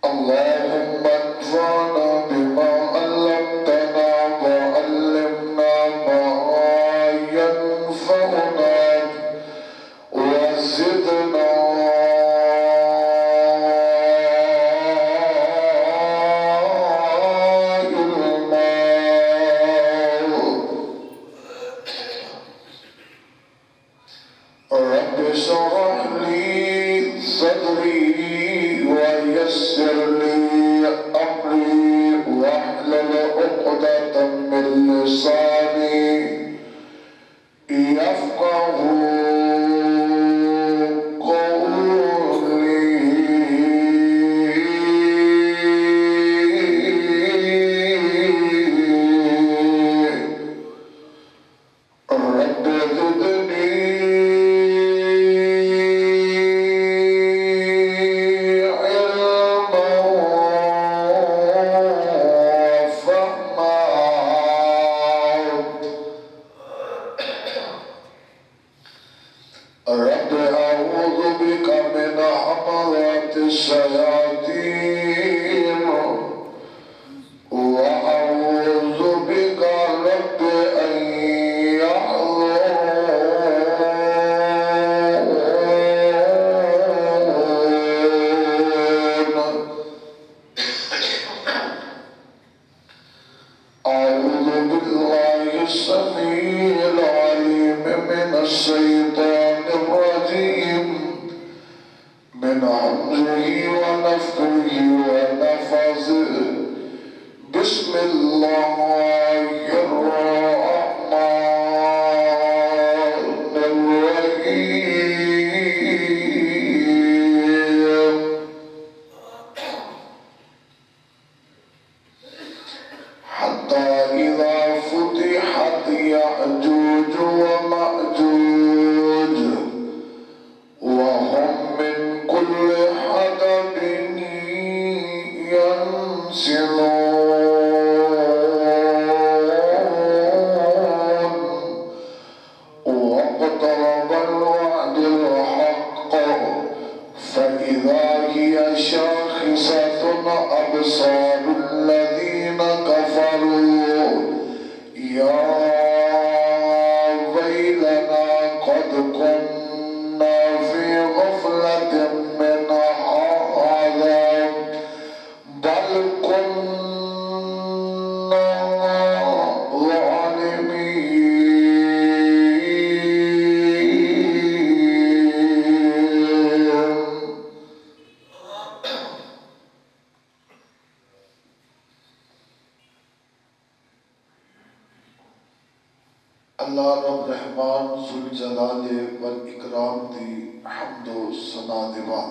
اللهم انفعنا بما علمتنا وعلمنا ما ينفعنا وزدنا رب اشرح لي صدري ويسر لي أمري واحلل عقدة من لساني يفقه رب زدني علما وفهما رب أعوذ بك من حمرات الشياطين وأعوذ بك رب أن يحضرون أعوذ بالله السميع العليم من الشيطان الرجيم من همزه ونفخه ونفثه بسم الله الرحمن الرحيم حتى إذا فتحت يأجوج ومأجوج وهم من كل حدب ينسلون واقترب الوعد الحق فإذا هي شاخصة أبصار الذين كفروا يا ويلنا قد كنا في غفلة من هذا بل كنا ظالمين اللہ رب رحمان ذوالجلال والاکرام دی حمد و ثنا دیوا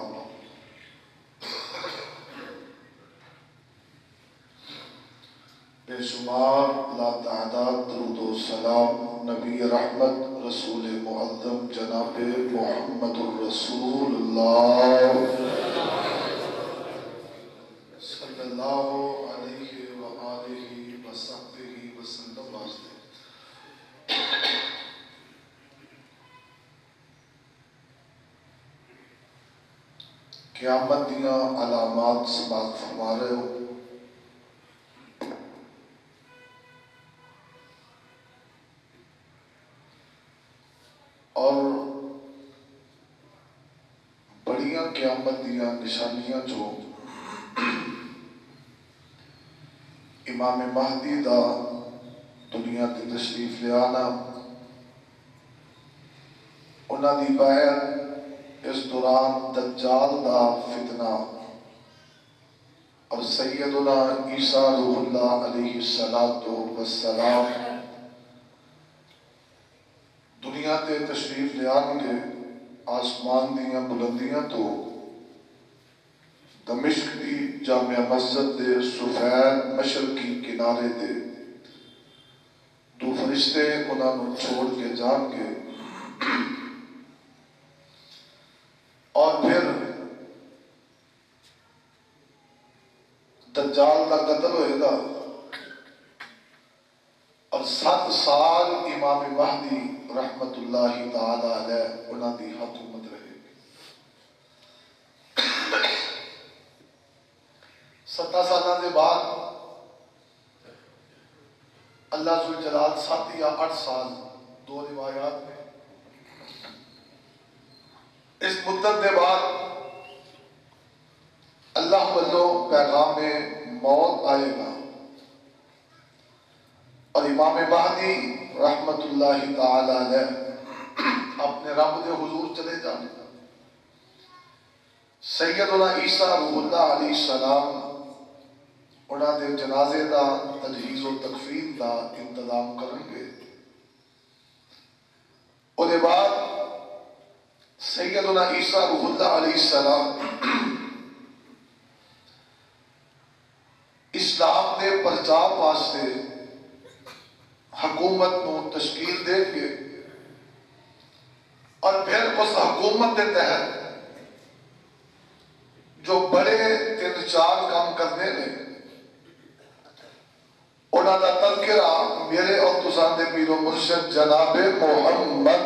بے شمار لا تعداد درود و سلام نبی رحمت رسول معظم جناب محمد الرسول اللہ صلی اللہ علیہ وآلہ وصحبہ وسلم واسطے قیامت دیاں علامات سماعت فرما رہے ہو اور بڑیاں قیامت دیاں نشانیاں جو امام مہدی دا دنیا تے تشریف لے آنا انہاں دی بہن اس دوران دجال دا فتنہ اور سیدنا عیسیٰ روح اللہ علیہ السلام دنیا تے تشریف لے آن گے آسمان دیاں بلندیاں تو دمشق دی جامع مسجد دے سفید مشرقی کنارے دے دو فرشتے انہاں نو چھوڑ کے جان گے اور پھر دجال کا قتل ہوئے گا اور 7 سال امام مہدی رحمت اللہ تعالی علیہ انہاں دی حکومت رہے گی۔ 17 سالہ کے بعد اللہ ذوالجلال 7 یا 8 سال، 2 روایات میں، اس مدت کے بعد اللہ والوں پیغام موت آئے گا اور امام مہدی رحمت اللہ تعالی علیہ اپنے رب دے حضور چلے جانے گا۔ سیدنا عیسیٰ روح اللہ علیہ السلام انہاں دے جنازے دا تجہیز و تکفین دا انتظام کریں گے۔ اس کے بعد سیدنا عیسیٰ روح اللہ علیہ السلام اسلام دے پرچار واسطے حکومت کو تشکیل دیں گے اور پھر اس حکومت کے تحت جو بڑے 3-4 کام کرنے نے انہوں کا تذکرہ میرے اور تساں دے پیر و مرشد جناب محمد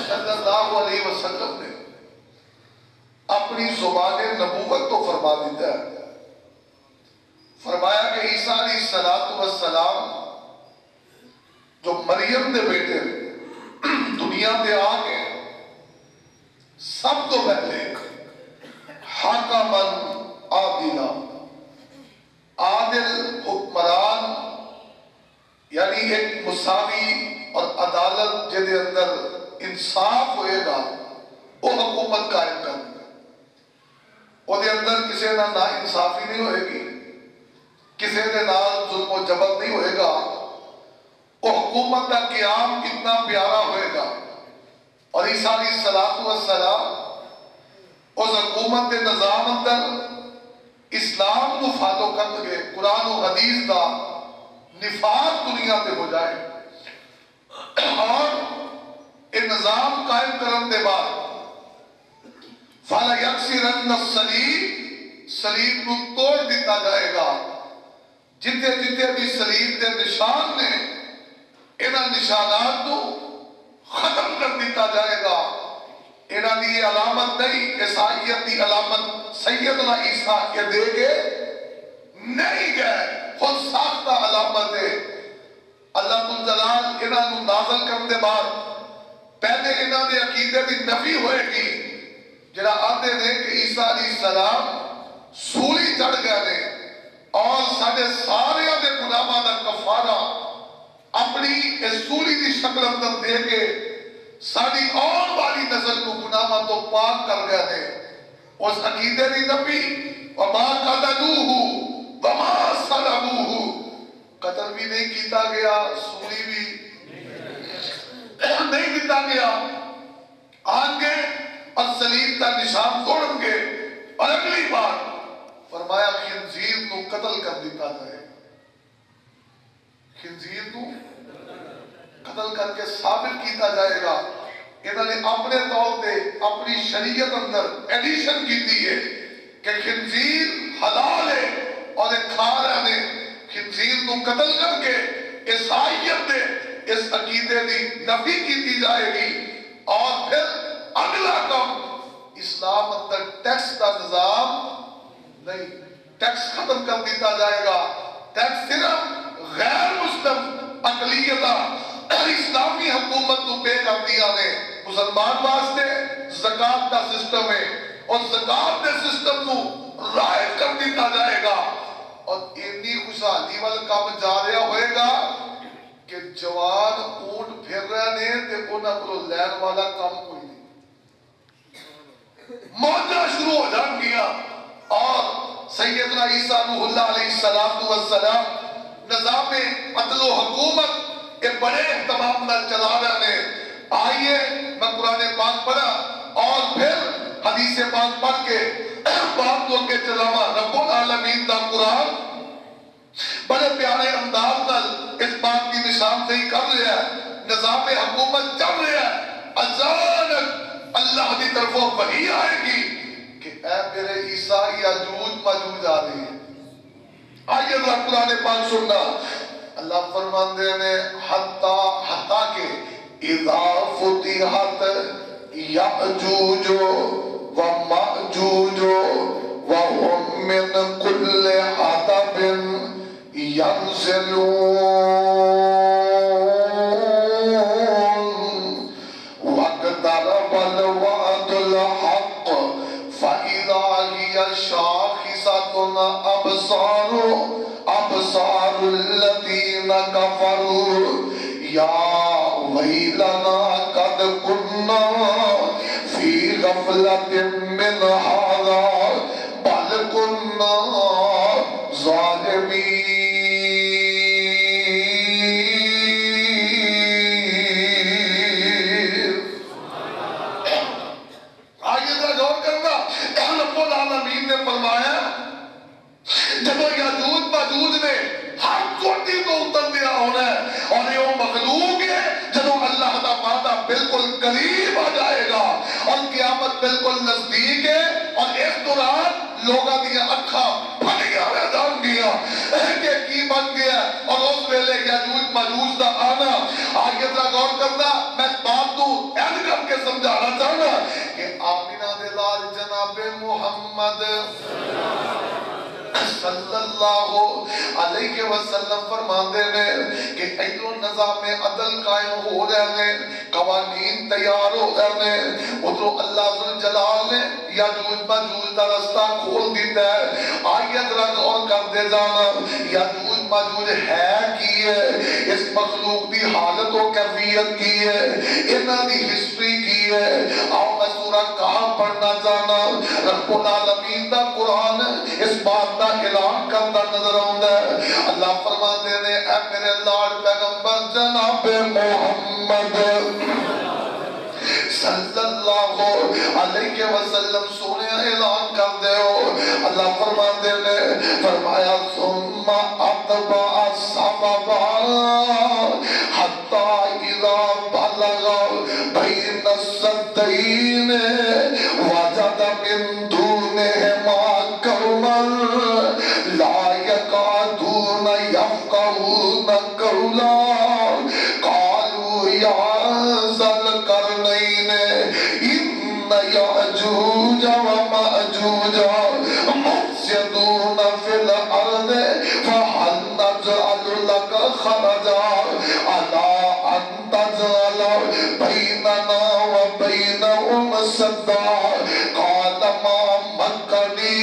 صلی اللہ علیہ وسلم نے اپنی زبان نبوت تو فرما دیتا ہے۔ فرمایا کہ عیسیٰ علیہ السلام جو مریم دے بیٹے دنیا دے آگے سب تو پہلے حاکماً عادلا، عادل حکمران، یعنی ایک مساوی اور عدالت جدے اندر انصاف ہوئے گا وہ حکومت قائم کرنے گا۔ وہ دے اندر کسی نہ انصافی نہیں ہوئے گی، کسی دے نال ظلم و جبر نہیں ہوئے گا۔ وہ حکومت کا قیام کتنا پیارا ہوئے گا۔ اور عیسیٰ علیہ السلام اس حکومت کے نظام اندر اسلام کو فالو کر گے، قرآن و حدیث کا نفاذ دنیا پہ ہو جائے اور یہ نظام قائم کرنے کے بعد فَلَيَكْسِرَنَّ الصَّلِيبَ، صلیب کو توڑ دیتا جائے گا۔ جتنے جتنے بھی صلیب کے نشان نے انہاں نشانات کو ختم کر دیتا جائے گا۔ انہاں دی یہ علامت نہیں، عیسائیت دی علامت سیدنا عیسیٰ کے دے کے نہیں گئے، خود ساختہ علامت ہے۔ اللہ جلال انہاں کو نازل کرنے بعد پہلے انہاں دے عقیدے دی نفی ہوئے گی، جڑا آتے نے کہ عیسیٰ علیہ السلام سولی چڑھ گئے نے اور سارے سارے دے گناہاں دا کفارہ اپنی اس سولی دی شکل اندر دے کے ساری اور والی نسل کو گناہاں تو پاک کر گئے تھے۔ اس عقیدے دی نفی وما قتلوہ وما صلبوہ، قتل بھی نہیں کیتا گیا، سولی بھی نہیں دیتا گیا، آنگے اور صلیب کا نشان توڑیں گے اور اگلی بار فرمایا خنزیر کو قتل کر دیتا جائے، خنزیر کو قتل کر کے ثابت کیتا جائے گا۔ انہوں نے اپنے طور پہ اپنی شریعت اندر ایڈیشن کی دی ہے کہ خنزیر حلال ہے اور ایک کھا رہے نے خنزیر کو قتل کر کے عیسائیت نے اس عقیدے دی نفی کی دی جائے گی۔ اور پھر اگلا کام اسلام اندر ٹیکس کا نظام نہیں، ٹیکس ختم کر دیتا جائے گا۔ ٹیکس صرف غیر مسلم اقلیتہ اسلامی حکومت کو پے کر دیا نے، مسلمان واسطے زکاة کا سسٹم ہے اور زکاة کے سسٹم کو رائج کر دیتا جائے گا۔ اور اتنی خوشحالی والا کام جا رہا ہوئے گا کہ جوان اونٹ پھر رہے نے تے انہاں کو لین والا کام کوئی نہیں، موجہ شروع ہو جان گیا۔ اور سیدنا عیسیٰ روح اللہ علیہ السلام نظام عدل و حکومت ایک بڑے اہتمام نہ چلا رہے ہیں۔ آئیے میں قرآن پاک پڑھا اور پھر حدیث پاک پڑھ کے بات کو کے چلاوا۔ رب العالمین دا قرآن بڑے پیارے انداز نال اس بات کی نشاندہی کر رہا ہے، نظام حکومت چل رہا ہے۔ اچانک اللہ کی طرفوں وحی آئے گی کہ اے میرے عیسیٰ یاجوج ماجوج آ رہی ہے۔ آئیے ذرا قرآن پاک سننا۔ اللہ فرماندے نے حتیٰ کہ اذا فتحت یأجوج و مأجوج وهم من ينزلون واقترب الوعد الحق فإذا هي شاخصة أبصار الذين كفروا يا ويلنا قد كنا في غفلة من هذا بل كنا ظالمين. آگے ذرا غور کرنا، رب العالمین نے فرمایا جب یاجوج ماجوج نے ہر چوٹی کو اتر دیا ہونا ہے اور یہ وہ مخلوق ہے جب اللہ کا وعدہ بالکل قریب آ جائے گا اور قیامت بالکل نزدیک ہے اور اس دوران لوگاں دیا اکھاں پھٹیاں ہوئے جان گیا کہ کی بن گیا اور اس ویلے یاجوج ماجوج دا آنا. آگے ذرا غور کرنا، میں بات تو ایڈ کر کے سمجھانا چاہنا کہ آمینہ دلال جناب محمد صلی اللہ علیہ وسلم فرماندے ہیں کہ ادھر نظام عدل قائم ہو رہے ہیں، قوانین تیار ہو رہے ہیں، ادھر اللہ ذوالجلال نے یاجوج ماجوج دا رستہ کھول دیتا ہے. آئیے ذرا غور کر دے جانا یاجوج ماجوج ہے کی ہے، اس مخلوق دی حالت و کیفیت کی ہے، انہاں دی ہسٹری کی ہے. آؤ میں سورہ کہاں پڑھنا چاہنا. رب العالمین دا قرآن اس بات دا اعلان کرتا نظر آتا ہے. اللہ فرماتے ہیں اے میرے لاڈ پیغمبر جناب محمد صلی اللہ علیہ وسلم سونے اعلان کر دے ہو. اللہ فرماتے ہیں فرمایا ثم اتبع سببا حتی اذا بلغ بین السدین وجد من دونہما قوما لا يكادون يفقهون قولا قالوا يا ذا القرنين إن يأجوج ومأجوج مفسدون في الأرض فهل نجعل لك خرجا على أن تجعل بيننا وبينهم سدا قال ما مكني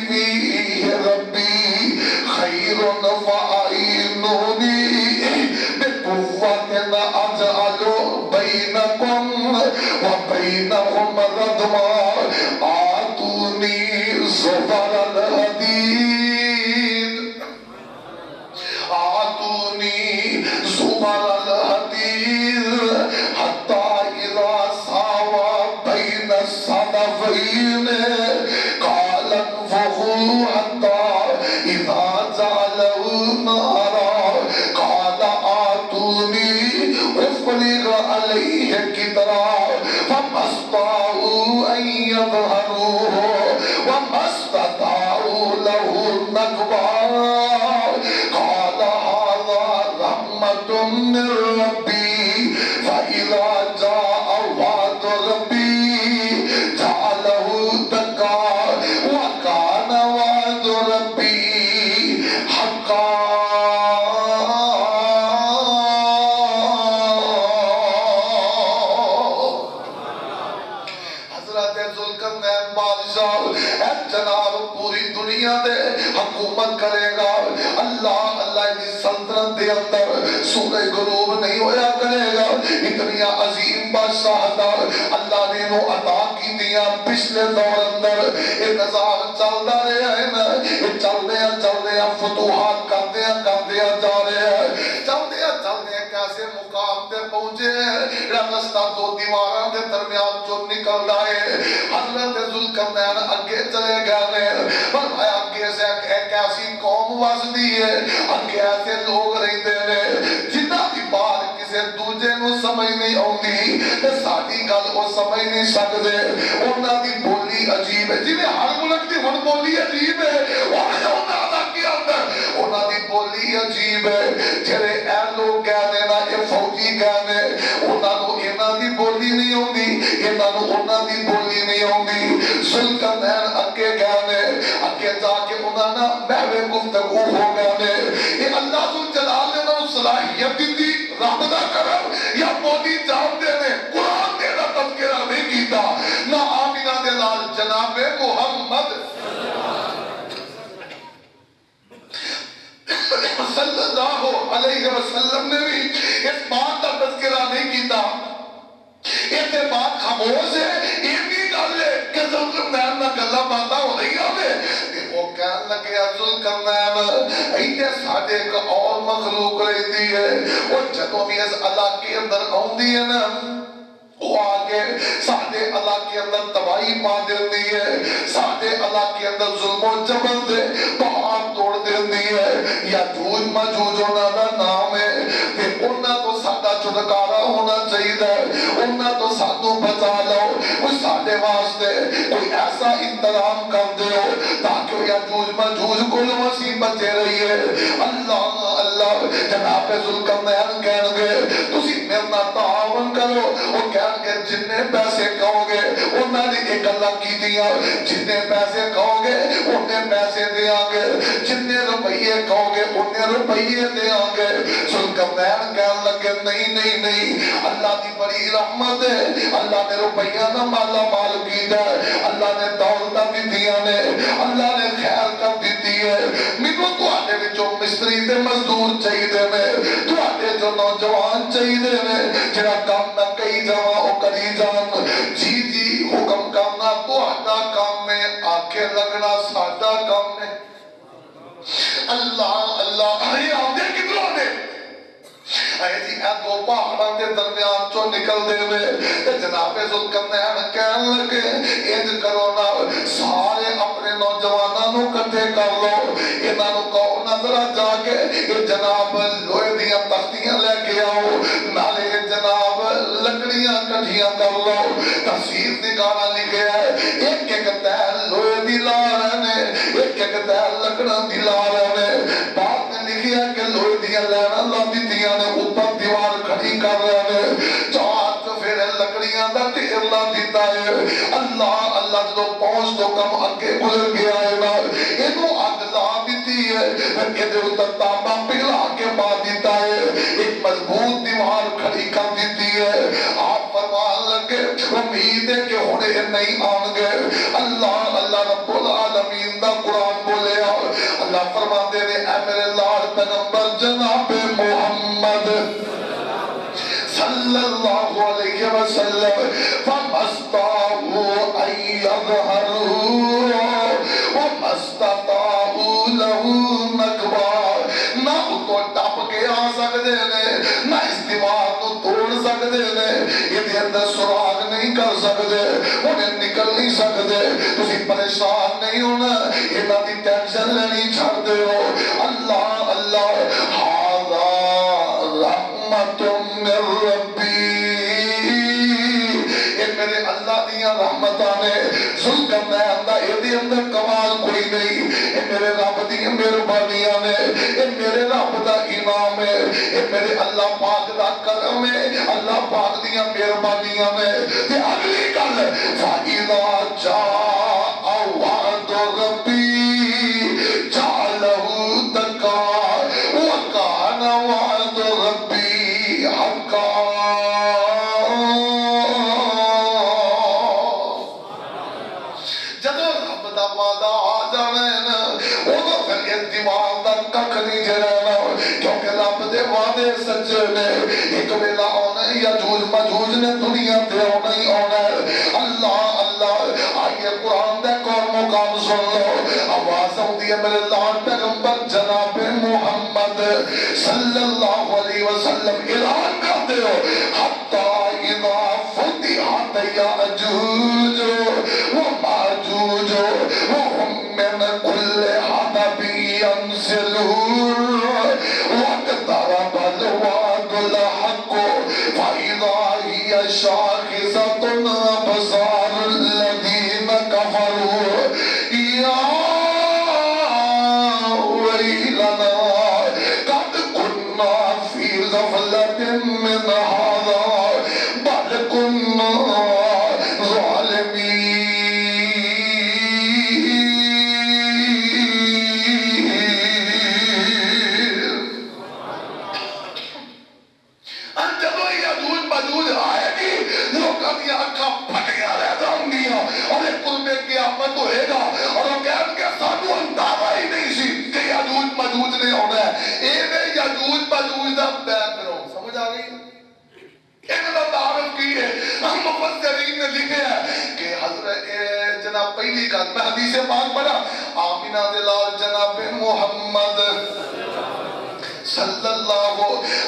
فيه ربي خير فأعينوني بقوة أجعل بينكم وبينهم ردما آتوني زبر الحديد آتوني زبر الحديد حتى إذا ساوى بين الصدفين قال انفخوا حتى إذا جعله نارا قال آتوني أفرغ عليه قطرا فما استطاعوا أن يظهروه وما استطاعوا له نقبا قال هذا رحمة من ربي فإذا جاء وعد ربي جعله دكا وكان وعد ربي حقا. حضرت ذوالقرنین بادشاہ اے جناب پوری دنیا دے حکومت کرے گا. اللہ کی سلطنت دے اندر سورہ غروب نہیں ہویا کرے گا. اتنی عظیم بادشاہت اللہ نے نو عطا کی دیا. پچھلے دور اندر یہ نظام چلتا رہا ہے نا، یہ چلتے ہیں فتوحات کرتے ہیں جا رہے ہیں. چلتے ہیں کیسے مقام تے پہنچے ہیں رستہ دو دیواراں دے درمیان جو نکل رہا ہے. حضرت ذوالقرنین اگے چلے گئے فرمایا اگے سے ایک ایسی قوم وسدی ہے، اگے ایسے لوگ رہتے ہیں جنہاں دی بات کسے دوجے نو سمجھ نہیں آتی تے ساڈی گل وہ سمجھ نہیں سکدے. انہاں دی بولی عجیب ہے، جویں ہر ملک دی ہن بولی عجیب ہے. انہاں دا کی آندا انہاں دی بولی عجیب ہے. جڑے اے لوگ کہندے نا اے فوجی کہندے انہاں نو انہاں دی بولی نہیں آندی، انہاں نو انہاں دی بولی نہیں آندی. ذوالقرنین اگے کہندے اگے جا کے انہاں نا محو گفتگو ہو گئے. یہ اللہ صلاحیت دی رب دا کرم یا مولی جاب دے نے قرآن دے دا تذکرہ نہیں کیتا نہ آمینہ دے لال جناب محمد صلی اللہ علیہ وسلم نے بھی اس بات کا تذکرہ نہیں کیتا یہ بات خاموش ہے یہ بھی گل ہے کہ ذوالقرنین نہ گلا باتاں ہو رہی ہیں وہ کہنے لگے ذوالقرنین ایتے ساڈے ایک اور مخلوق رہتی ہے وہ جدوں بھی اس علاقے اندر آوندی ہے نا وہ آگے ساڈے علاقے اندر تباہی پا دیندی ہے ساڈے علاقے اندر ظلم و جبر دے پہاڑ توڑ دیندی ہے یا جوج ماجوج انہاں دا نام ہے تے انہاں تو ساڈا چھٹکارا ہونا چاہیے انہاں تو سانو بچا لو کوئی ساڈے واسطے کوئی ایسا انتظام کر دیو تاکہ یا جوج ماجوج کل مسیح بچے رہیے اللہ اللہ جناب ذوالقرنین کہن گے تسی میرے نال تعاون کرو اور کہن گے جتنے پیسے کہو گے انہاں نے ایک اللہ کی دیا جتنے پیسے کہو گے انہیں پیسے دیا گے جتنے روپیے کہو گے انہیں روپیے دیا گے ذوالقرنین کہن لگے نہیں نہیں نہیں اللہ دی بڑی رحمت ہے اللہ نے روپیہ نہ مالا مال کیتا ہے اللہ نے دولتاں دتیاں نے اللہ نے خیر کر دیتی ہے مینوں تواڈے وچوں مستری تے مزدور چاہیے نے تواڈے جو نوجوان چاہیے نے جڑا کام نہ کئی جاواں او کری جان جی جی حکم کرنا تواڈا کام ہے آکھے لگنا ساڈا کام ہے اللہ اللہ اے آندے کدھروں نے اے جی اے دو پہاڑاں دے درمیان چوں نکل دے میں تے جناب ذوالقرنین کہن لگے انج کرو نا سارے اپنے نوجواناں نو کٹھے کر لو انہاں نو کہو نا ذرا جا کے یہ جناب لوہے دیاں تختیاں لے کے آؤ نالے جناب لکڑیاں کٹھیاں کر لو تفسیر نگارا لکھے ہے ایک ایک تہل لوہے دی لا رہے نے ایک ایک تہل لکڑاں دی لا رہے نے بعد میں لکھے ہے کہ لوہے دیاں لینا لا دیتیاں نے اوپر دیوار کھڑی کر رہے ہیں چار تو پھر لکڑیاں دا ٹھیر لا دیتا ہے اللہ اللہ جو پہنچ تو کم اگے گزر گیا ہے نا اینو اگ لا دیتی ہے کہ دے اتر تانبا پگلا کے پا دیتا ہے ایک مضبوط دیوار کھڑی کر دیتی ہے آپ فرمان لگے امید ہے کہ ہونے نہیں آن گئے اللہ اللہ رب العالمین دا قرآن بولے اللہ فرمان دے رہے اے میرے لال پیغمبر جناب محمد صلی اللہ علیہ وسلم فَمَسْتَعُوا أَن يَظْهَرُوا وَمَسْتَطَاعُوا لَهُ نَقْبًا نہ تو ٹپ کے آ سکتے نے نہ اس دیوار کو توڑ سکتے نے یہ اندر سراغ نہیں کر سکتے انہیں نکل نہیں سکتے تسی پریشان نہیں ہونا انہاں دی ٹینشن لینی چھڑ دے ہو اللہ اللہ ہاذا رحمت من ربی یہ میرے اللہ دیا رحمتاں نے ذوالقرنین دا یہ اندر کمال کوئی نہیں یہ میرے رب دی مہربانیاں نے یہ میرے رب دا انعام ہے یہ میرے اللہ پاک دا کرم ہے اللہ پاک دیا مہربانیاں نے تے اگلی گل فَإِذَا جَاءَ وَعْدُ رَبِّي جَعَلَهُ دَكَّاءَ وَكَانَ وَعْدُ رَبِّي حَقًّا جدو رب دا وعدہ آ جانا ہے نا وہ پھر اس دیوار دا ککھ نہیں جرانا کیونکہ رب دے وعدے سچے نے ایک ویلا آنا ہے یا جوج مجوج نے دنیا تے آنا ہی آنا ہے اللہ اللہ آئیے قرآن دے کور مقام سن لو آواز آتی ہے میرے لال پیغمبر جناب محمد صلی اللہ علیہ وسلم اعلان کرتے ہو حتی اذا فتحت یاجوج وماجوج وهم من كل حدب ينسلون واقترب الوعد الحق فإذا هي شاخصة أبصار الذين كفروا يا ويلنا قد كنا في غفلة من هذا بل كنا ظالمين پہلی گل میں حدیث پاک پڑھا آمینہ دے لال جناب محمد صلی اللہ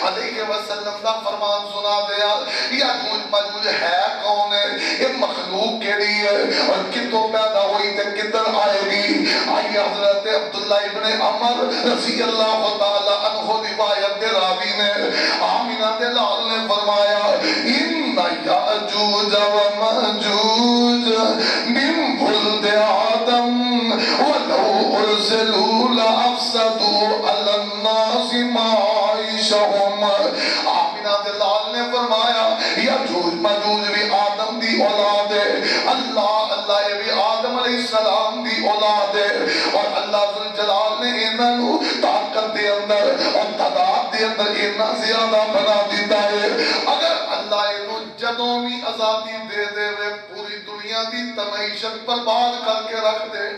علیہ وسلم کا فرمان سنا دیا یاجوج ماجوج ہے کون ہے یہ مخلوق کیڑی ہے اور کتوں پیدا ہوئی تے کدھر آئے گی آئی حضرت عبداللہ ابن عمر رضی اللہ تعالی عنہ روایت دے راوی نے آمینہ دے لال نے فرمایا ان یاجوج و ماجوج من ولد آدم ولو ارسلوا لافسدوا علی الناس معائشہم آمینہ دلال نے فرمایا یاجوج ماجوج بھی آدم دی اولاد ہے اللہ یہ بھی آدم علیہ السلام دی اولاد ہے اور اللہ ذوالجلال نے انہوں طاقت دے اندر اور تعداد دے اندر اتنا زیادہ بنا دیتا ہے اگر اللہ انہوں جدوں بھی آزادی دے دے وہ پوری دنیا دی تمعیشت برباد کر کے رکھ دے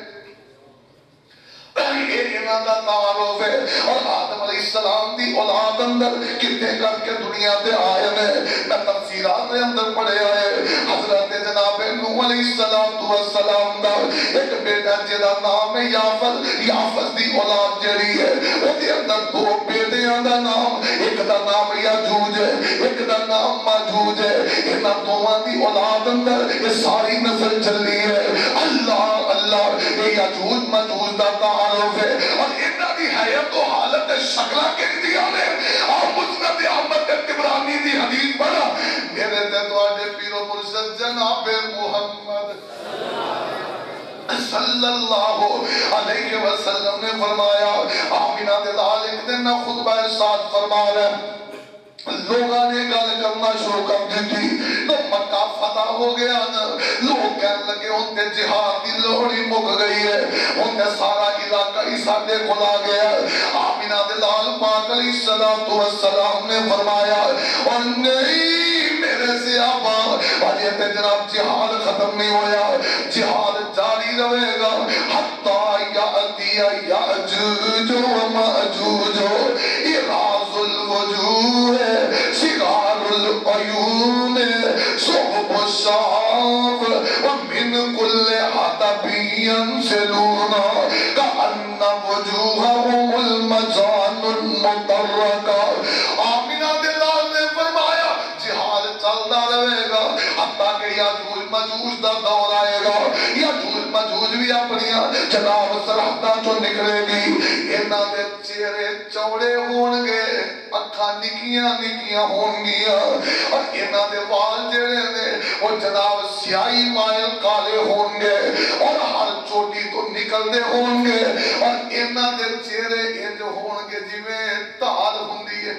یہ انہاں دا تعارف ہے اور آدم علیہ السلام دی اولاد اندر کتے کر کے دنیا دے آئے نے میں تفسیرات دے اندر پڑھے آئے حضرت جناب نوح علیہ السلام دا ایک بیٹا جیدہ نام ہے یافس دی اولاد جڑی ہے وہ دے اندر دو بیٹیاں دا نام ایک دا نام یاجوج ہے ایک دا نام ماجوج ہے انہاں دوہاں دی اولاد اندر یہ ساری نسل چلی ہے اللہ یہ یاجوج ماجوج دا تعارف ہے اور انہاں دی حیات و حالت شکلہ کے دیا نے اور مسند احمد تبرانی دی حدیث پڑھا میرے تیتواڈے پیر و مرشد جناب محمد صلی اللہ علیہ وسلم نے فرمایا آمینہ دلال ایک دن خطبہ ارشاد فرما رہے لوگاں نے گل کرنا شروع کر دی تھی تو مکہ فتح ہو گیا نا لوگ کہنے لگے ان تے جہاد دی لوڑی مک گئی ہے ان تے سارا علاقہ ہی ساڈے کھل آ گیا آمینہ دلال پاک علیہ السلام نے فرمایا اور نہیں میرے صحابہ اور یہ تے جناب جہاد ختم نہیں ہویا جہاد جاری رہے گا حتی یاتی یاجوج و ماجوج اراز الوجوہ سگار العیون صحب الشعاب ومن کل حدب ینسلون کأن وجوہهم المجان المترکہ آمینہ دلال نے فرمایا جہاد چلتا رہے گا حتیٰ کہ یاجوج ماجوج دا دور آئے گا یاجوج ماجوج بھی اپنی جناب سرحدہ جو نکلے گی انہاں دے چہرے چوڑے ہون گے اکھاں نکیاں ہون گیا اور انہاں دے وال جڑے نے وہ جناب سیاہی مائل کالے ہون گے اور ہر چوٹی تو نکل دے ہون گے اور انہاں دے چہرے انج ہون گے جویں تال ہوندی ہے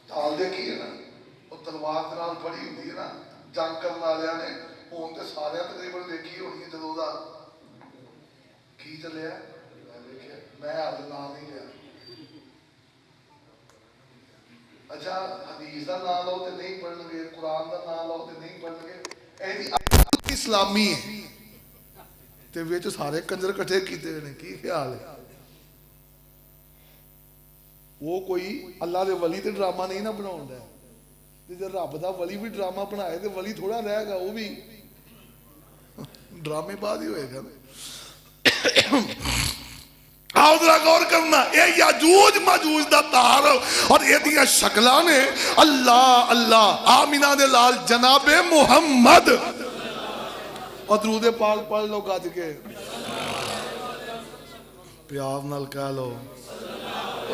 تال دیکھی ہے نا وہ تلوار دے نال پڑی ہوندی ہے نا جنگ کرن والیاں نے ہون تے سارے تقریباً دیکھی ہونی ہے جدوں دا کی چلیا میں حد نام نہیں لیا اچھا حدیث دا نام لو تے نہیں پڑھن گے قرآن دا نام لو تے نہیں پڑھن گے ایسی اسلامی ہے تے وچ سارے کنجر کٹھے کیتے نے کی خیال ہے وہ کوئی اللہ دے ولی تے ڈرامہ نہیں نہ بناوندا ہے تے جے رب دا ولی بھی ڈرامہ بنائے تے ولی تھوڑا رہے گا وہ بھی ڈرامے بعد ہی ہوئے گا آؤ ذرا غور کرنا اے یاجوج ماجوج دا تعارف اور یہ دیا شکلاں نے اللہ آمینہ دے لال جناب محمد اور درود پاک پڑھ لو گج کے پیار نال کہہ لو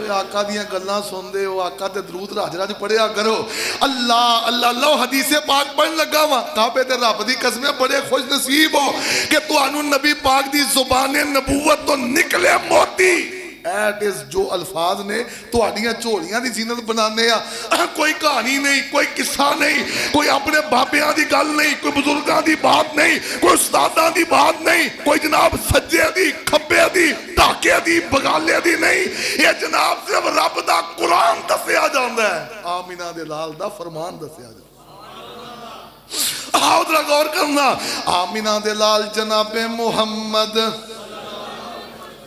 آقا دیاں گلاں سن دے ہو آقا تے درود راج راج پڑھیا کرو اللہ لو حدیث پاک پڑھن لگا وا کعبے تے رب دی قسمیں بڑے خوش نصیب ہو کہ تانوں نبی پاک دی زبان نبوت تو نکلے موتی ایٹ از جو الفاظ نے تو آڈیاں چوڑیاں دی زینت بنانے کوئی کہانی نہیں کوئی قصہ نہیں کوئی اپنے بابیاں دی گل نہیں کوئی بزرگاں دی بات نہیں کوئی استاداں دی بات نہیں کوئی جناب سجے دی کھبے دی ٹاکے دی بغالے دی نہیں یہ جناب صرف رب دا قرآن دسیا جاندا ہے آمینہ دے لال دا فرمان دسیا جاندا آؤ ذرا غور کرنا آمینہ دے لال جناب محمد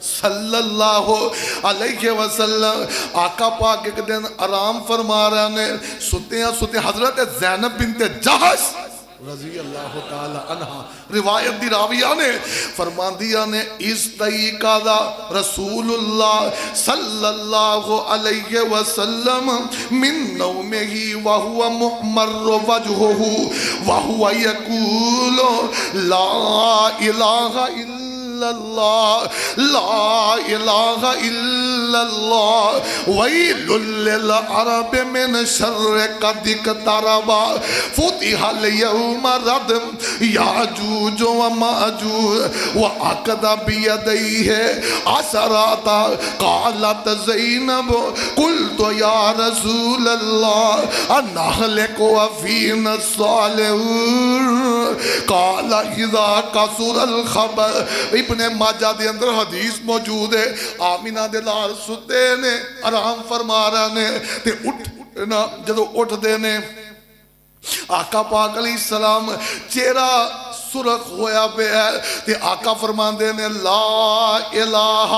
صلی اللہ علیہ وسلم آقا پاک ایک دن آرام فرما رہے ہیں ستے حضرت زینب بنت جہش رضی اللہ تعالی عنہ روایت دی راویہ نے فرماندیا نے استیقاظ رسول اللہ صلی اللہ علیہ وسلم من نومہ وہو محمر وجہہ وہو یقول لا الہ الا اللہ لا الہ الا اللہ ویل للعرب من شر قد اقترب فتح اليوم ردم یاجوج و ماجوج وعقد بیدیہ عشرات قالت زینب قلت یا رسول اللہ انہلک وفین الصالحون قال اذا قصر الخبر ابن ماجہ دے اندر حدیث موجود ہے آمینہ دے لال ستے نے آرام فرما رہا نے تے اٹھنا جدو اٹھ دینے آقا پاک علیہ السلام چہرہ سرخ ہویا پہ ہے تے آقا فرمان دینے لا الہ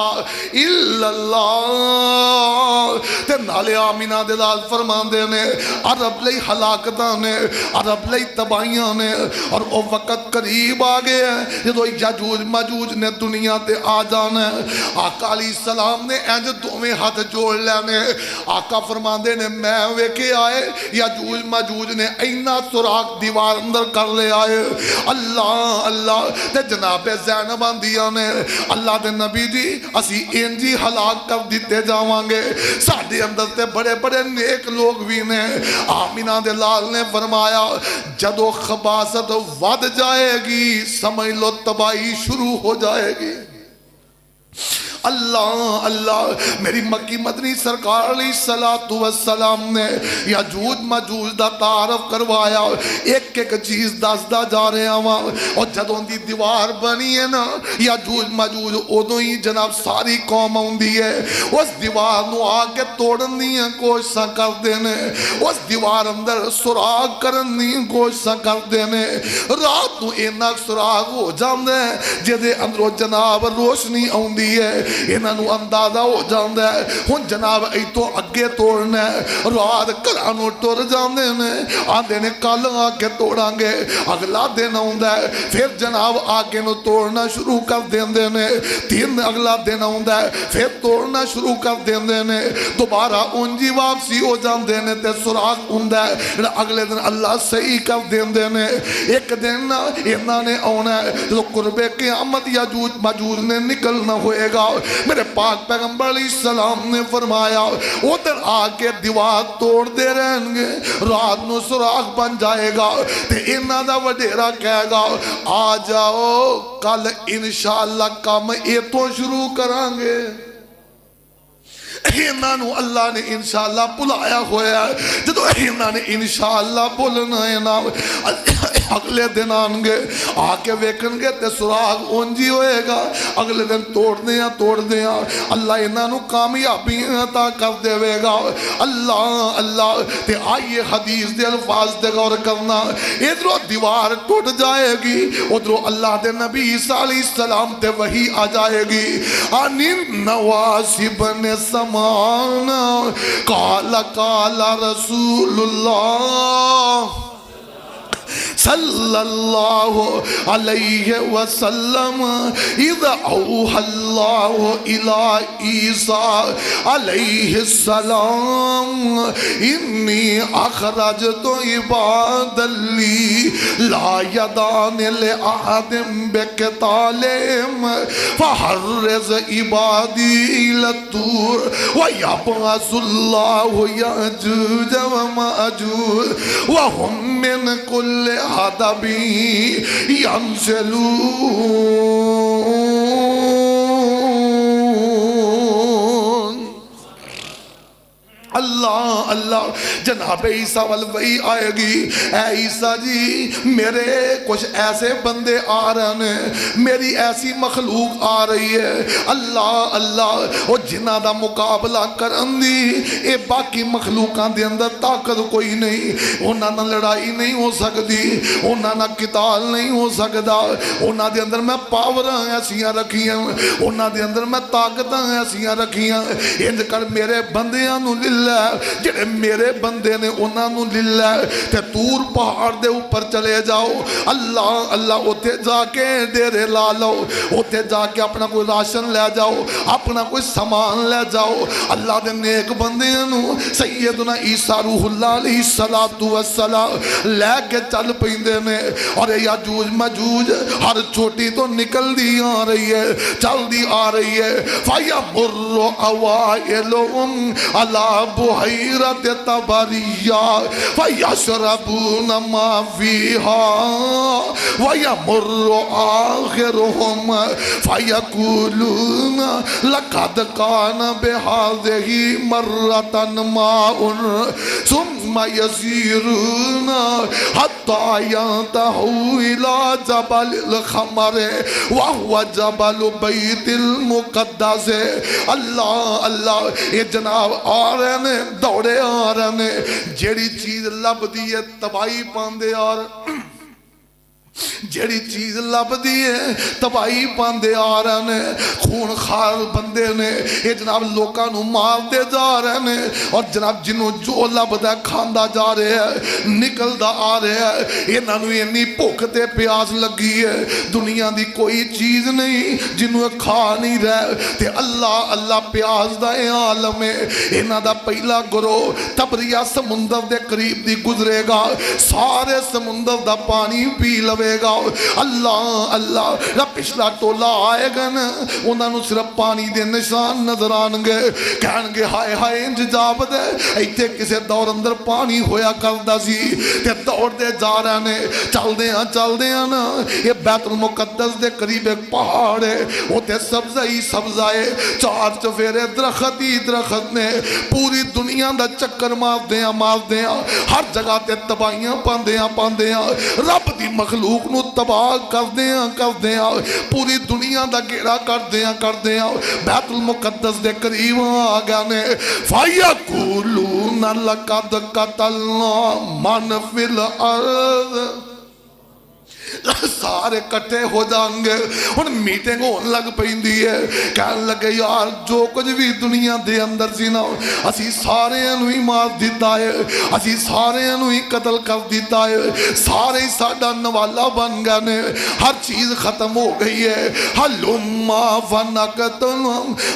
الا اللہ تے نالے آمینہ دلال فرمان دینے عرب لئی ہلاکتاں نے عرب لئی تباہیاں نے اور وہ وقت قریب آگئے ہیں جدو یاجوج ماجوج نے دنیا تے آ جانا ہے آقا علیہ السلام نے اینج دومیں ہاتھ جوڑ لینے آقا فرمان دینے میں ویکے آئے یاجوج ماجوج نے اینا سراغ دیوار اندر کر لے آئے اللہ تے جناب زینب آندیاں نے اللہ دے نبی جی اسی انجی ہلاک کر دیتے جاوانگے ساڑھے اندر تے بڑے بڑے نیک لوگ بھی نے آمینہ دے لال نے فرمایا جدو خباست ود جائے گی سمجھ لو تباہی شروع ہو جائے گی اللہ اللہ میری مکی مدنی سرکار علیہ السلام نے یاجوج ماجوج دا تعارف کروایا ایک ایک چیز دسدا جا رہے ہیں اور جدوں دی دیوار بنی ہے نا یاجوج ماجوج ادوں ہی جناب ساری قوم آندی ہے اس دیوار نو آ کے توڑن دی کوششاں کر دینے اس دیوار اندر سراغ کرن دی کوششاں کر دینے رات نو اینا سراغ ہو جاندے جدے اندروں جناب روشنی آندی ہے انہاں نو اندازہ ہو جاندہ ہے ہن جناب ایتو اگے توڑنا ہے رات کرانو ٹور جاندے نے آندے نے کل آکے توڑاں گے اگلا دن آندہ ہے پھر جناب آکے نو توڑنا شروع کر دیندے نے تین اگلا دن آندہ ہے پھر توڑنا شروع کر دیندے نے دوبارہ انجی واپسی ہو جاندے نے تے سراغ ہوندہ ہے اگلے دن اللہ صحیح کر دیندے نے ایک دن انہاں نے آنا ہے جو قرب قیامت یاجوج ماجوج نے نکلنا ہوئے گا میرے پاک پیغمبر علیہ السلام نے فرمایا ادھر آکے دیوار توڑ دے رہیں گے رات نو سراغ بن جائے گا تے انہاں دا وڈیرا کہے گا آ جاؤ کل انشاءاللہ کام ایتوں شروع کریں گے انہاں نو اللہ نے انشاءاللہ بلایا ہویا ہے جدو انہاں نے انشاءاللہ بولنا ہے نا اگلے دن آنگے آکے ویکن گے تے سراغ اونجی ہوئے گا اگلے دن توڑ دیا اللہ انہاں نو کامیابی عطا کر دے وے گا اللہ اللہ تے آئیے حدیث دے الفاظ دے غور کرنا ادھروں دیوار ٹوٹ جائے گی ادھروں اللہ دے نبی عیسیٰ علیہ السلام تے وہی آ جائے گی آنین نواسب نے سمانا قال رسول اللہ صلی اللہ علیہ وسلم اذا اوحى اللہ الى عیسیٰ علیہ السلام انی اخرجت عباد لی لا یدان لأحد بقتالهم فحرز عبادی للطور ویبعث اللہ یأجوج ومأجوج وهم من کل حدبی ینزلون اللہ اللہ جناب عیسیٰ والوئی آئے گی اے عیسیٰ جی میرے کچھ ایسے بندے آ رہے ہیں میری ایسی مخلوق آ رہی ہے اللہ اللہ وہ جنہ دا مقابلہ کرن دی اے باقی مخلوقاں دے اندر طاقت کوئی نہیں انہاں نہ لڑائی نہیں ہو سکتی انہاں نہ قتال نہیں ہو سکتا انہاں دے اندر میں پاوراں ایسیاں رکھیاں انہاں دے اندر میں طاقتاں ایسیاں رکھیاں انج کر میرے بندیاں نو لے جڑے میرے بندے نے انہاں نو لے لے تے تور پہاڑ دے اوپر چلے جاؤ اللہ اللہ اوتھے جا کے ڈیرے لا لو اوتھے جا کے اپنا کوئی راشن لے جاؤ اپنا کوئی سامان لے جاؤ اللہ دے نیک بندیاں نو سیدنا عیسیٰ روح اللہ علیہ السلام لے کے چل پیندے نے اور یاجوج ماجوج ہر چھوٹی تو نکل دی آ رہی ہے چل دی آ رہی ہے فَيَمُرُّ أَوَائِلُهُمْ عَلَى بُحَيْرَةِ طَبَرِيَّةٍ فَيَشْرَبُونَ مَا فِيهَا وَيَمُرُّ آخِرُهُمْ فَيَقُولُونَ لَقَدْ كَانَ بِهَذِهِ مَرَّةً مَاءٌ ثُمَّ يَسِيرُونَ حَتَّى يَنْتَهُوا إِلَى جَبَلِ الْخَمَرِ وَهُوَ جَبَلُ بَيْتِ الْمُقَدَّسِ اللہ اللہ یہ جناب آ رہے نے دوڑے آ رہے نے جیڑی چیز لب دی ہے تباہی پاندے آ رہے جیڑی چیز لب دیئے تباہی پاندے آ رہے نے خون خار بندے نے یہ جناب لوکاں نو مار دے جا رہے نے اور جناب جنہوں جو لب دا کھاندا جا رہے ہیں نکل دا آ رہے ہیں یہ نانو ینی بھوک تے پیاس لگی ہے دنیا دی کوئی چیز نہیں جنہوں کھا نہیں رہے تے اللہ اللہ پیاس دا عالم ہے انہاں دا پہلا گروہ تبریہ سمندر دے قریب دی گزرے گا سارے سمندر دا پانی پی لوے گا اللہ اللہ رب پچھلا ٹولا آئے گا نا انہاں نو صرف پانی دے نشان نظر آن گے کہن گے ہائے ہائے انج جاب دے ایتھے کسے دور اندر پانی ہویا کردا سی تے دوڑ دے جا رہے نے چل دے نا یہ بیت المقدس دے قریب ایک پہاڑ ہے اوتے سبزہ ہی سبزہ ہے چار چفیرے درخت ہی درخت نے پوری دنیا دا چکر مار دیاں ہر جگہ تے تباہیاں پاندیاں رب دی مخلوق نو تباہ کر دیاں پوری دنیا دا گیڑا کر دیاں بیت المقدس دے قریب آ گیا نے فَيَقُولُونَ لَقَدْ قَتَلْنَا مَنْ فِي الْأَرْضِ سارے کٹھے ہو جائیں گے ان میٹنگ ہون لگ پہندی ہے کہنے لگے یار جو کچھ بھی دنیا دے اندر سی نا اسی سارے انہی مار دیتا ہے اسی سارے انہی قتل کر دیتا ہے سارے ساڑا نوالا بن گیا نے ہر چیز ختم ہو گئی ہے حلما فنقتل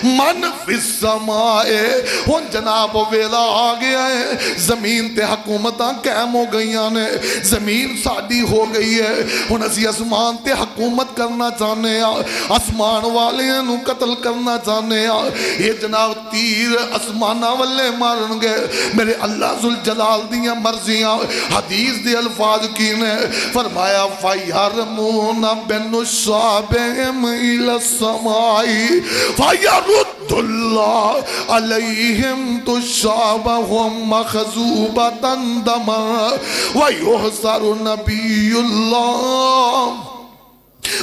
من فی السمائے ان جناب ویلا آ گیا ہے زمین تے حکومتاں قائم ہو گئیاں نے زمین ساڑی ہو گئی ہے ہن اسی اسمان تے حکومت کرنا چاہنے ہیں اسمان والے نو قتل کرنا چاہنے ہیں یہ جناب تیر اسمانہ والے مارن گے میرے اللہ ذوالجلال دیاں مرضیاں حدیث دے الفاظ کینے فرمایا فَيَرْمُونَ بِالنُّصَابِهِمْ إِلَى السَّمَاءِ فَيَرُدُّ اللَّهُ عَلَيْهِمْ تُشَابَهُمْ مَخْزُوبَةً دَمًا وَيُحْصَرُ نَبِيُّ اللَّهِ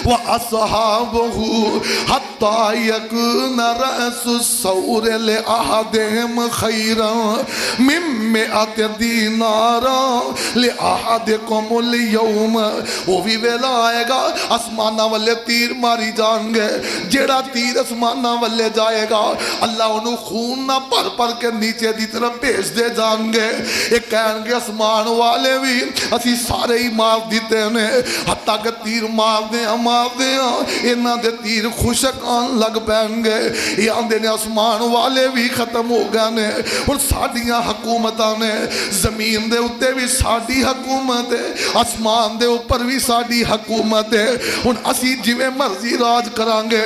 وَأَصْحَابُهُ حَتَّى يَكُونَ رَأْسُ الثَّوْرِ لِأَحَدِهِمْ خَيْرًا مِّن مِّئَةِ دِینَارٍ لِأَحَدِكُمُ الْيَوْمَ وہ بھی ویلا آئے گا اسمانہ والے تیر ماری جائیں گے جیڑا تیر اسمانہ والے جائے گا اللہ انہوں خون نہ پر کے نیچے دی طرف بھیج دے جائیں گے ایک کہیں گے اسمان والے بھی اسی سارے ہی مار دیتے ہیں حتیٰ کہ تیر مار دیں انہاں دے تیر خوشک آن لگ پہن گے یہ آندے نے اسمان والے بھی ختم ہو گئے نے اور ساڑیاں حکومتاں نے زمین دے اتے بھی ساڑی حکومت ہے اسمان دے اوپر بھی ساڑی حکومت ہے اور اسی جویں مرضی راج کرانگے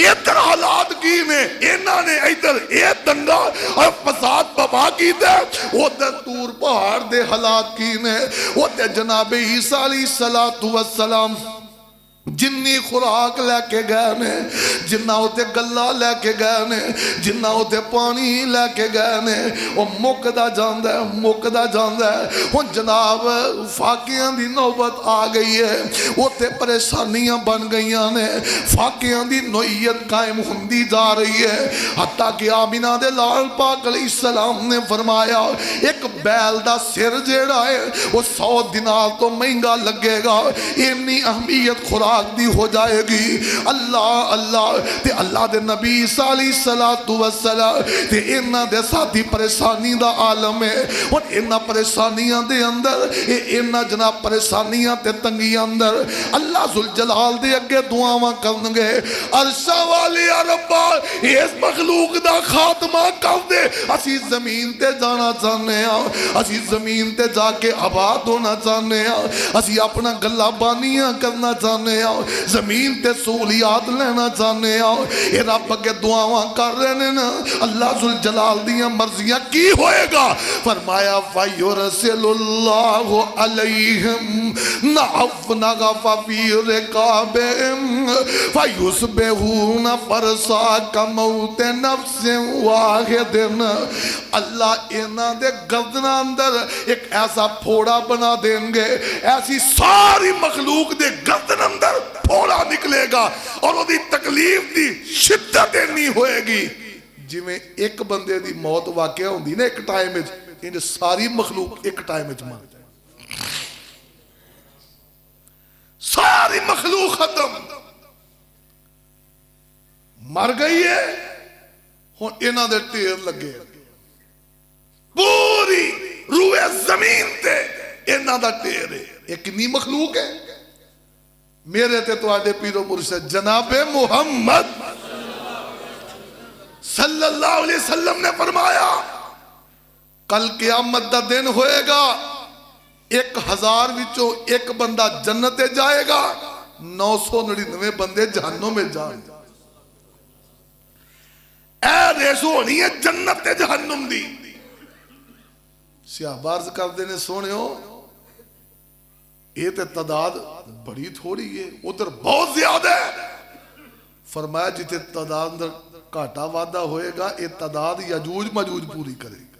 ادھر حالات کی نے انہاں نے ادھر یہ دنگا اور فساد بابا کی دے ادھر تور پہاڑ دے حالات کی نے ادھر جناب عیسیٰ علیہ السلام جنی خوراک لے کے گئے نے جنہ ہوتے گلہ لے کے گئے نے جنہ ہوتے پانی لے کے گئے نے وہ مکدہ جاندہ ہے وہ جناب فاقیاں دی نوبت آ گئی ہے وہ تے پریشانیاں بن گئیاں نے فاقیاں دی نوعیت قائم ہوندی جا رہی ہے حتیٰ کہ آمینہ دے لال پاک علیہ السلام نے فرمایا ایک بیل دا سر جیڑا ہے وہ 100 دینار تو مہنگا لگے گا اتنی اہمیت خوراک خوراک دی ہو جائے گی. اللہ اللہ تے اللہ دے نبی عیسیٰ علیہ السلام تے انہاں دے ساتھی پریشانی دا عالم ہے. اور انہاں پریشانیاں دے اندر انہاں جناب پریشانیاں تے تنگیاں اندر اللہ ذوالجلال دے اگے دعاواں کرن گے. عرشاں والے ربا اس مخلوق دا خاتمہ کر دے. اسی زمین تے جانا چاہنے ہیں, اسی زمین تے جا کے آباد ہونا چاہنے ہیں, اسی اپنا گلہ بانیاں کرنا چاہنے ہیں, زمین تے سہولیات لینا چاہنے ہیں. یہ رب کے دعاواں کر رہے ہیں نا. اللہ ذوالجلال دیاں مرضیاں کی ہوئے گا. فرمایا فَيُرْسِلُ اللَّهُ عَلَيْهِمْ نَعَفْنَغَ فِي رِقَابِهِمْ فَيُصْبِحُونَ فَرْسَا كَمَوْتِ نَفْسٍ واحد. اللہ انہاں دے گردناں اندر ایک ایسا پھوڑا بنا دیں گے, ایسی ساری مخلوق دے گردن اندر پھوڑا نکلے گا اور وہ دی تکلیف دی شدت نہیں ہوئے گی جی میں ایک بندے دی موت واقع ہوندی نا ایک ٹائم میں, ان ساری مخلوق ایک ٹائم میں مر جائے, ساری مخلوق ختم مر گئی ہے. ہوں انہاں دے ٹیر لگے پوری روئے زمین تے انہاں دا ٹیر ہے. ایک کنی مخلوق ہے میرے تے تو آڈے پیر و مرشد جناب محمد صلی اللہ علیہ وسلم نے فرمایا کل قیامت دا دن ہوئے گا, 1000 وچوں ایک بندہ جنت جائے گا, 999 بندے جہنم میں جائیں گے. اے ریسو ہونی ہے جنت جہنم دی. سیاہ بارز کر دینے سونے ہو یہ تے تعداد بڑی تھوڑی ہے, ادھر بہت زیادہ ہے. فرمایا جتے تعداد اندر کاٹا وعدہ ہوئے گا یہ تعداد یجوج مجوج پوری کرے گا.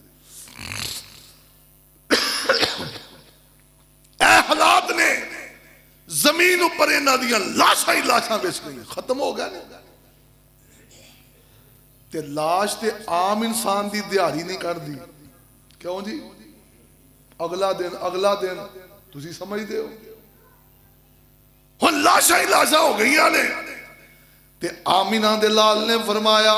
اے حالات نے زمین اوپر انہاں دیاں لاشاں ہی لاشاں بیچ گئی, ختم ہو گئے نا. تے لاش تے عام انسان دی دیاری نہیں کر دی. کیوں جی اگلا دن تسی سمجھ دے ہو ہن لاشاں ہی لاشاں ہو گئی نے. تے آمینہ دے لال نے فرمایا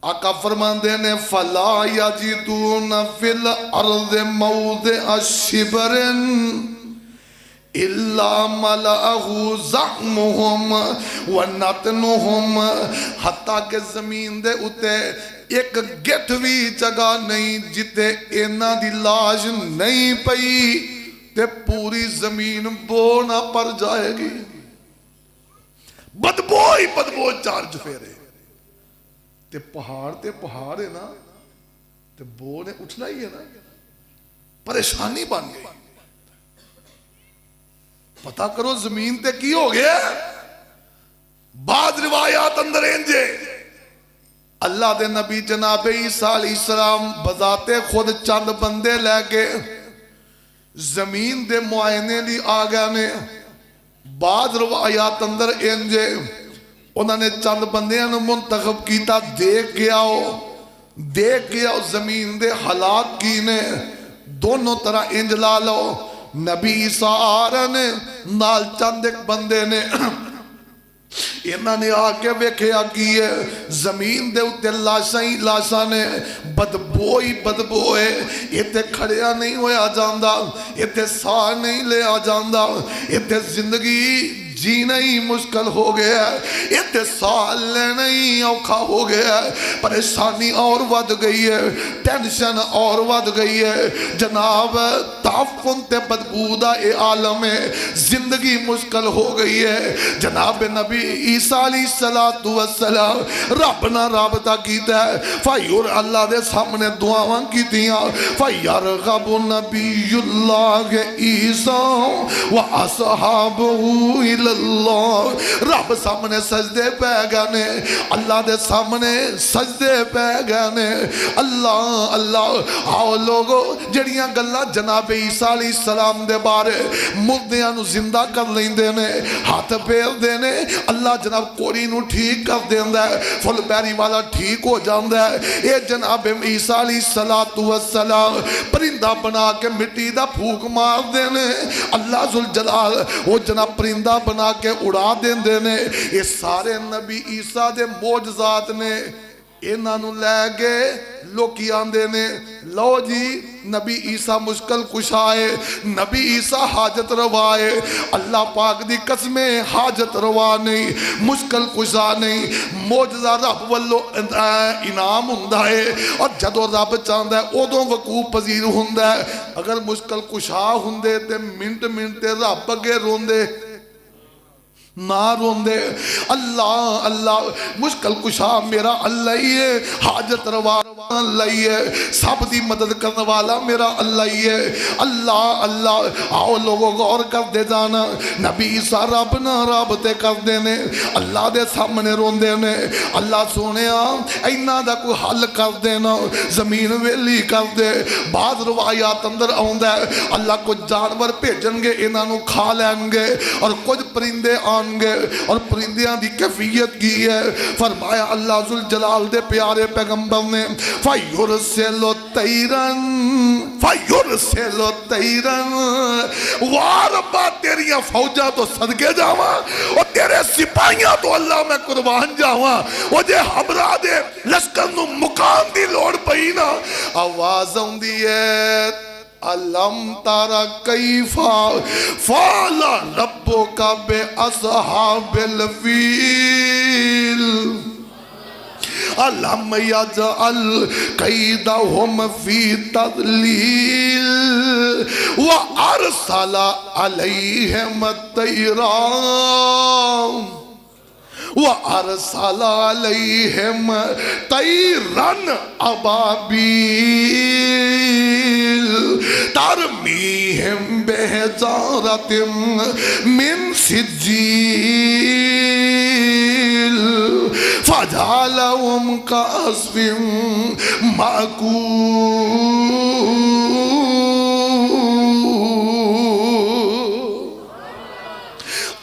آقا فرماندے نے فَلَا يَجِدُونَ فِي الْأَرْضِ مَوْضِعَ شِبْرٍ إِلَّا مَلَأَهُ زَعْمُهُمْ وَنَتْنُهُمْ. حتیٰ کہ زمین دے اتے ایک گٹھ بھی جگہ نہیں جتے انہاں دی لاش نہیں پئی تے پوری زمین بو نہ پر جائے گی. بدبو ہی بدبو چار جفیرے. تے پہاڑ ہے نا تے بو نے اٹھنا ہی ہے نا. پریشانی بن گئی. پتہ کرو زمین تے کی ہو گیا. بعض روایات اندر انجے اللہ دے نبی جناب عیسیٰ علیہ السلام بذات خود چند بندے لے کے زمین دے معائنے لی آگیا نے. بعض روایات اندر انجے انہوں نے چند بندیاں نے منتخب کیتا دیکھ گیا زمین دے حالات کی نے دونوں طرح انج لا لو. نبی عیسیٰ آ رہے نے نال چند ایک بندے نے انہوں نے آکے ویکھیا کیے زمین دے اتے لاشاں ہی لاشاں نے بدبو ہے. اتے کھڑیا نہیں ہویا جاندہ, اتے ساہ نہیں لے آ جاندہ, اتے زندگی جینا ہی مشکل ہو گیا ہے, اتے سال لینا ہی اوکھا ہو گیا ہے. پریشانی اور ود گئی ہے, ٹینشن اور ود گئی ہے. جناب تعفن تے بدبودہ اے عالم ہے, زندگی مشکل ہو گئی ہے. جناب نبی عیسیٰ علیہ السلام رب نہ رابطہ کیتا ہے. فَيُر اللہ دے سامنے دعاواں کی دیاں فَيَرْغَبُ نَبِيُّ اللَّهِ عِيسَىٰ وَأَصْحَابُهُ إِلَى اللہ. رب سامنے سجدے پہ گانے, اللہ دے سامنے سجدے پہ گانے. اللہ اللہ آؤ لوگو جڑیاں گلہ جناب عیسیٰ علیہ السلام دے بارے مردیاں نو زندہ کر لیندے نے ہاتھ پھیر دے نے اللہ جناب کوڑی نو ٹھیک کر دیندہ ہے فل بیری والا ٹھیک ہو جاندہ ہے اے جناب عیسیٰ علیہ السلام پرندہ بنا کے مٹی دا پھوک مار دینے اللہ ذوالجلال وہ جناب پرندہ بنا کے اڑا دینے یہ سارے نبی عیسیٰ دے معجزات نے انہاں نو لے گئے لوکی آندے نے لو جی نبی عیسیٰ مشکل کشائے نبی عیسیٰ حاجت روائے اللہ پاک دی قسمیں حاجت روا نہیں مشکل کشا نہیں موجزہ رب والو انعام ہندہ ہے اور جدو رب چاندہ ہے او وقوع پذیر ہندہ ہے اگر مشکل کشا ہندے تے منٹ منٹ رب اگے روندے نہ روندے اللہ اللہ مشکل کشا میرا اللہ ہی ہے حاجت روا اللہ ہی ہے سب دی مدد کرنے والا میرا اللہ ہی ہے اللہ اللہ آؤ لوگوں غور کر دے جانا نبی عیسیٰ رب نہ رابطے کر دینے اللہ دے سامنے روندے نے اللہ سونے اینا دا کوئی حل کر دینا زمین ویلی کر دے بعض روایات اندر آؤندہ ہے اللہ کچھ جانور بھیجن گے انہاں نو کھا لیں گے اور کچھ پرندے گے اور پرندیاں دی کیفیت کی ہے فرمایا اللہ ذوالجلال دے پیارے پیغمبر نے فَيُرْسِلُ طَيْرًا فَيُرْسِلُ طَيْرًا واربا تیریاں فوجہ تو صدقے جاواں اور تیرے سپاہیاں تو اللہ میں قربان جاواں وہ جے ہمراہ دے لشکر نو مقام دی لوڑ پئی نا آواز ہوں دیئے علم تارا کیفا فعل ربک بأصحاب الفیل علم یجعل قیدہم فی تضلیل وارسل علیہم الطیران وَأَرْسَلَ عَلَيْهِمْ طَيْرًا أَبَابِيلَ تَرْمِيهِمْ بِحِجَارَةٍ مِّن سِجِّيلٍ فَجَعَلَهُمْ كَعَصْفٍ مَّأْكُولٍ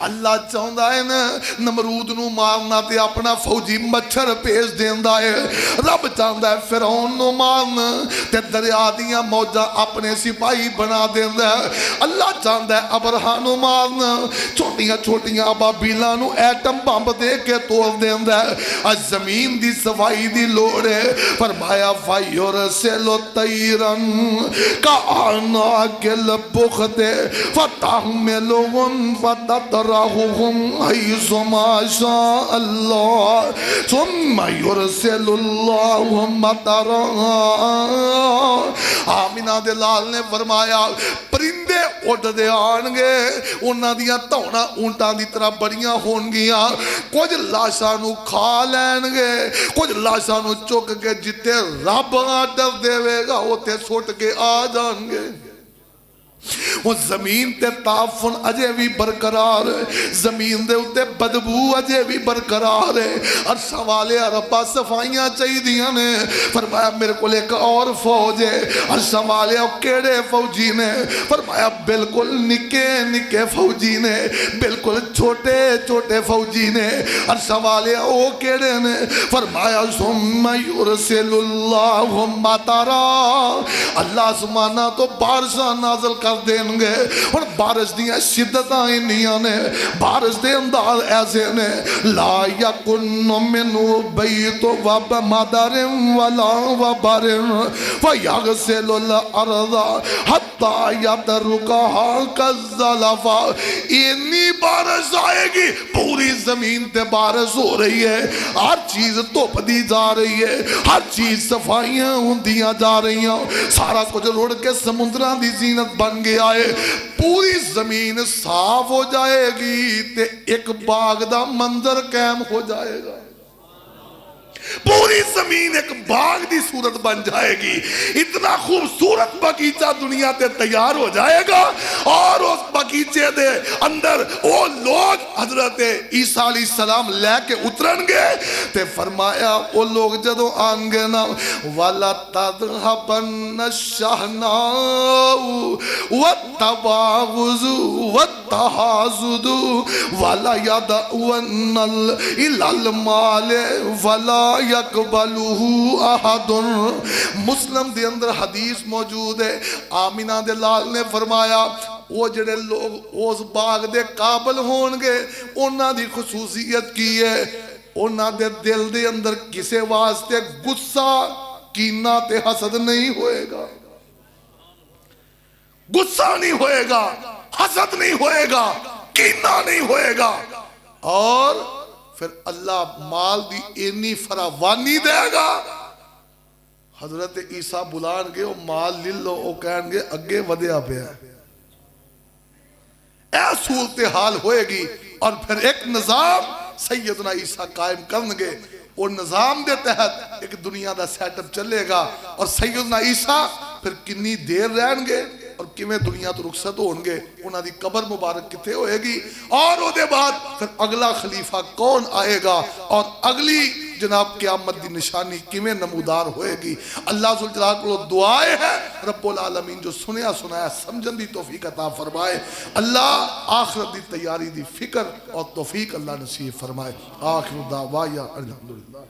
اللہ چاہتا ہے نا نمرود نو مارنا تے اپنا فوجی مچھر پیش دیندہ ہے رب چاہتا ہے فرعون نو مارنا تے دریا دیاں موجہ اپنے سپاہی بنا دیندہ ہے اللہ چاہتا ہے ابرہا نو مارنا چھوٹیاں چھوٹیاں ابابیلاں نو ایٹم بمب دے کے توڑ دیندہ ہے آج زمین دی صفائی دی لوڑے فرمایا فَيُرْسِلُ طَيْرًا كَأَعْنَاقِ الْبُخْتِ فَتَحْمِلُهُمْ فَتَتَرَهُمْ حيث ما شاء الله ثم يرسل الله مطرا آمینہ دلال نے فرمایا پرندے اٹھ دے آنگے انہاں دیاں تونا اونٹاں دی طرح بڑیاں ہون گیاں کچھ لاشاں نو کھا لین گے کچھ لاشاں نو چک کے جتے رب آڈر دے وے گا ہوتے سوٹ کے آ جان گے وہ زمین تے تعفن اجے بھی برقرار ہے زمین دے اتے بدبو اجے بھی برقرار ہے اور سوالے ربا صفائیاں چاہی دیاں نے فرمایا میرے کو ایک اور فوج ہے اور سوالے کیڑے فوجی نے فرمایا بالکل نکے نکے فوجی نے بالکل چھوٹے چھوٹے فوجی نے اور سوالے او کیڑے نے فرمایا ثم یرسل اللہ مطرا اللہ سبحانہ تو بارشاں نازل کر دیں گے اور بارش دیاں شدتاں انہیاں نے بارش دے انداز ایسے نے لا یکن منو بیت وبمدر ولا وبر فیغسل الارض حتی یترکہا کالزلفا اتنی بارش آئے گی پوری زمین تے بارش ہو رہی ہے ہر چیز توپ دی جا رہی ہے ہر چیز صفائیاں ہوندیاں جا رہی ہیں سارا کچھ روڑ کے سمندران دی زینت بن گیا ہے پوری زمین صاف ہو جائے گی تے ایک باغ دا منظر قائم ہو جائے گا پوری پوری زمین ایک باغ دی صورت بن جائے گی. اتنا خوبصورت باغیچہ دنیا تے تیار ہو جائے گا اور اس باغیچے دے اندر وہ لوگ حضرت عیسیٰ علیہ السلام لے کے اترن گے تے فرمایا وہ لوگ جدو آن گے نا وَلَا تَذْهَبَنَّ الشَّحْنَاءُ وَالتَّبَاغُضُ وَالتَّحَاسُدُ وَلَا يَدْعُونَ إِلَى الْمَالِ وَلَا يَقْبَلُهُ أَحَدٌ. مسلم دے اندر حدیث موجود ہے. آمینہ دے لال نے فرمایا وہ جڑے لوگ اس باغ دے قابل ہون گے انہاں دی خصوصیت کی ہے انہاں دے دل دے اندر کسے واسطے غصہ کینہ تے حسد نہیں ہوئے گا. غصہ نہیں ہوئے گا, حسد نہیں ہوئے گا, کینہ نہیں ہوئے گا. اور پھر اللہ مال دی اینی فراوانی دے گا. حضرت عیسیٰ بلان گے وہ مال لے لو وہ کہیں گے اگے ودیا پہ ہے. اے صورتحال ہوئے گی اور پھر ایک نظام سیدنا عیسیٰ قائم کرنگے. اور نظام دے تحت ایک دنیا دا سیٹ اپ چلے گا اور سیدنا عیسیٰ پھر کنی دیر رہن گے اور کیویں دنیا تو رخصت ہون گے, انہاں دی قبر مبارک کتے ہوئے گی اور او دے بعد پھر اگلا خلیفہ کون آئے گا اور اگلی جناب قیامت دی نشانی کیویں نمودار ہوئے گی. اللہ ذوالجلال کو دعائے ہے رب العالمین جو سنیا سنایا سمجھن دی توفیق عطا فرمائے. اللہ آخرت دی تیاری دی فکر اور توفیق اللہ نصیب فرمائے. آخر دعوایا الحمدللہ.